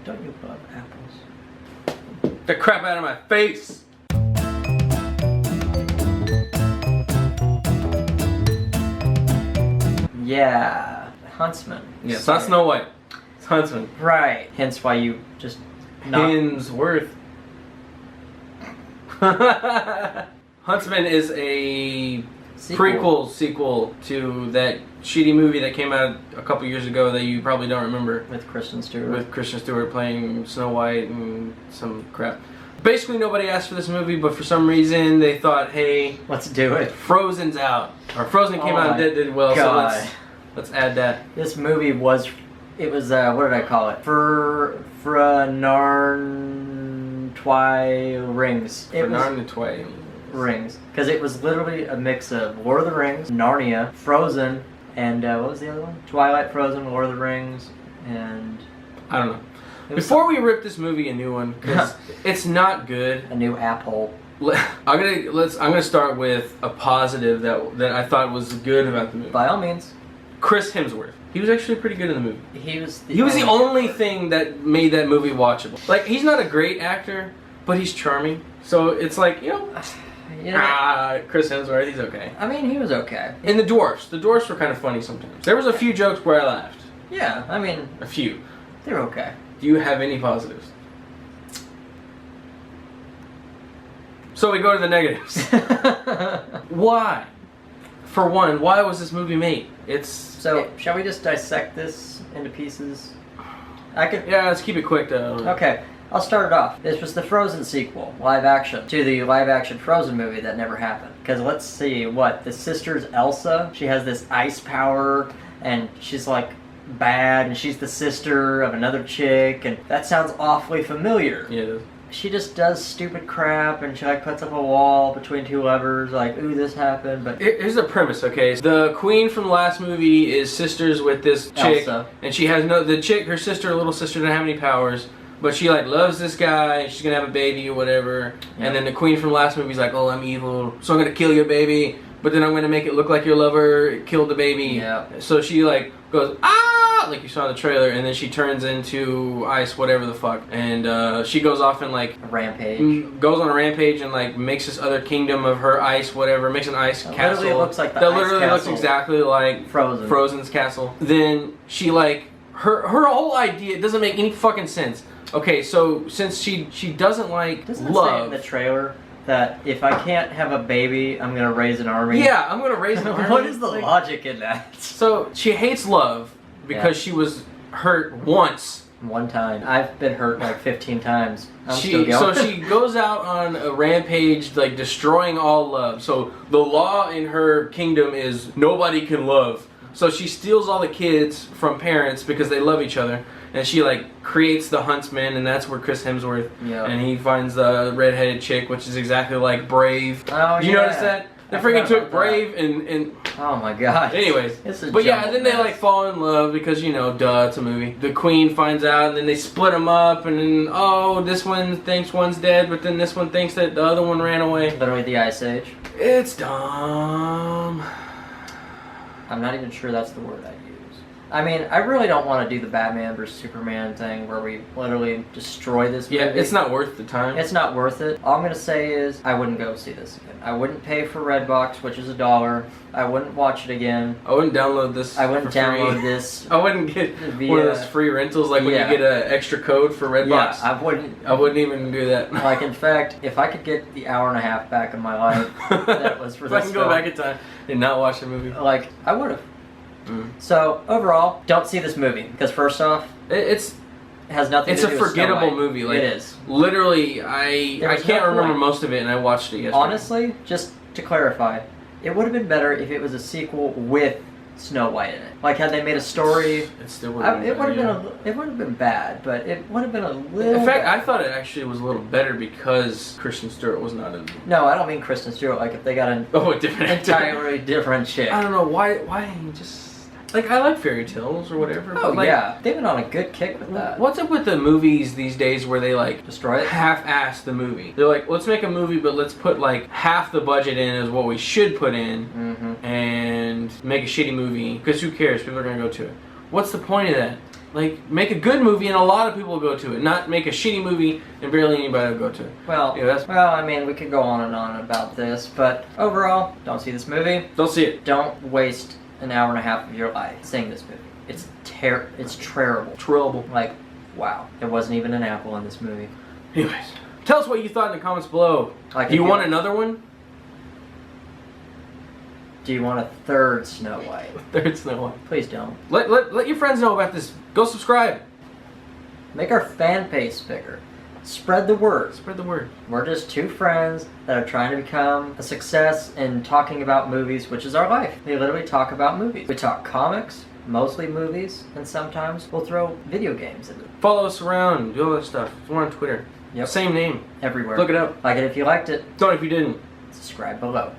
Don't you love apples? The crap out of my face! Yeah, Huntsman. Yeah, it's not Snow White. It's Huntsman. Right. Hence why you just Hinsworth. Huntsman is a sequel to that shitty movie that came out a couple years ago that you probably don't remember. with Kristen Stewart. With Kristen Stewart playing Snow White and some crap. Basically, nobody asked for this movie, but for some reason they thought, hey, Let's do it. Frozen's out. Or Frozen came out and did well, God. so let's add that. This movie was, what did I call it? Narn Twi Rings. It was Narn Twi Rings. Because it was literally a mix of Lord of the Rings, Narnia, Frozen, and what was the other one? Twilight, Frozen, Lord of the Rings, and... I don't know. Before we rip this movie a new one, because it's not good. A new apple. I'm gonna start with a positive that I thought was good about the movie. By all means. Chris Hemsworth. He was actually pretty good in the movie. He was the only thing that made that movie watchable. Like, he's not a great actor, but he's charming. So it's like, Chris Hemsworth, he's okay. I mean, he was okay. And the dwarfs were kind of funny sometimes. There was a few jokes where I laughed. Yeah, I mean, a few. They're okay. Do you have any positives? So we go to the negatives. Why? For one, why was this movie made? Shall we just dissect this into pieces? Yeah, let's keep it quick though. Okay, I'll start it off. This was the Frozen sequel, live action, to the live action Frozen movie that never happened. Because let's see, the sister's Elsa, she has this ice power, and she's like bad, and she's the sister of another chick, and that sounds awfully familiar. Yeah, it does. She just does stupid crap, and she puts up a wall between two lovers, ooh, this happened, but... Here's the premise, okay? The queen from the last movie is sisters with this chick, Elsa. And she has her little sister doesn't have any powers, but she loves this guy, she's gonna have a baby or whatever, and then the queen from the last movie's like, oh, I'm evil, so I'm gonna kill your baby, but then I'm gonna make it look like your lover killed the baby. Yeah. So she goes, ah! Like you saw in the trailer, and then she turns into ice, whatever the fuck, and she goes off and a rampage. Goes on a rampage and makes this other kingdom of her ice, whatever, makes an ice castle. Literally looks like that literally looks exactly like Frozen's castle. Then she her whole idea doesn't make any fucking sense. Okay, so since she doesn't like Doesn't love. it say in the trailer that if I can't have a baby, I'm gonna raise an army? Yeah, I'm gonna raise an army. What is the logic in that? So she hates love because she was hurt once. One time. I've been hurt 15 times. So she goes out on a rampage, destroying all love. So the law in her kingdom is nobody can love. So she steals all the kids from parents because they love each other. And she creates the Huntsman, and that's where Chris Hemsworth, and he finds the redheaded chick, which is exactly like Brave. Oh, Did you notice that? They freaking took Brave and oh my god. Anyways, but yeah, then they fall in love because duh, it's a movie. The queen finds out, and then they split them up, and then this one thinks one's dead, but then this one thinks that the other one ran away. Literally the Ice Age. It's dumb. I'm not even sure that's the word I use. I mean, I really don't want to do the Batman versus Superman thing where we literally destroy this movie. Yeah, it's not worth the time. It's not worth it. All I'm going to say is I wouldn't go see this again. I wouldn't pay for Redbox, which is $1. I wouldn't watch it again. I wouldn't download this. I wouldn't download this. I wouldn't get one of those free rentals when you get an extra code for Redbox. Yeah, I wouldn't. I wouldn't even do that. In fact, if I could get the hour and a half back in my life that was for if this I can go back in time and not watch the movie. I would have. So, overall, don't see this movie. Because first off, it has nothing to do with It's a forgettable movie. It is. Literally, I can't remember most of it, and I watched it yesterday. Honestly, just to clarify, it would have been better if it was a sequel with Snow White in it. Had they made a story, it still would have been it would have been bad, but it would have been a little. In fact, I thought it actually was a little better because Kristen Stewart was not in it. No, I don't mean Kristen Stewart. If they got a different entirely different chick. I don't know why just. I like fairy tales or whatever. Oh, yeah. They've been on a good kick with that. What's up with the movies these days where they, destroy it? Half-ass the movie? They're let's make a movie, but let's put, half the budget in as what we should put in and make a shitty movie. Because who cares? People are going to go to it. What's the point of that? Like, make a good movie and a lot of people will go to it. Not make a shitty movie and barely anybody will go to it. Well, Yeah, I mean, we could go on and on about this, but overall, don't see this movie. Don't see it. Don't waste an hour and a half of your life seeing this movie. It's terrible. Trouble. Like, wow, there wasn't even an apple in this movie. Anyways, tell us what you thought in the comments below. Like, Do you want another one? Do you want a third Snow White? Third Snow White. Please don't. Let your friends know about this. Go subscribe. Make our fan base bigger. Spread the word. Spread the word. We're just two friends that are trying to become a success in talking about movies, which is our life. We literally talk about movies. We talk comics, mostly movies, and sometimes we'll throw video games in it. Follow us around. Do all that stuff. We're on Twitter. Yep. Same name. Everywhere. Look it up. Like it if you liked it. Don't if you didn't. Subscribe below.